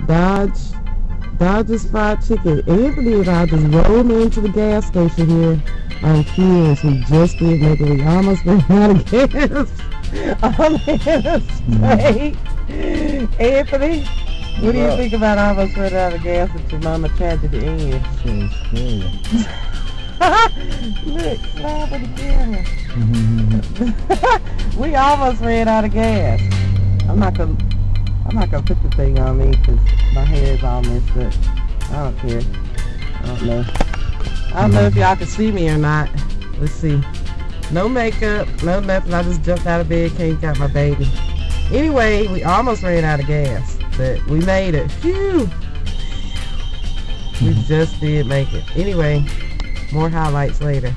Dodge's Fried Chicken. Anthony and I just rolled into the gas station here on Kears. We just did make it. We almost ran out of gas on the interstate. Anthony, what do you think about almost running out of gas at your mama tragedy end? Look, slide with the camera. We almost ran out of gas. I'm not gonna put the thing on me because my hair is all messed up. I don't care. I don't know if y'all can see me or not. Let's see. No makeup, no nothing. I just jumped out of bed, came got my baby. Anyway, we almost ran out of gas, but we made it. Phew! We just did make it. Anyway, more highlights later.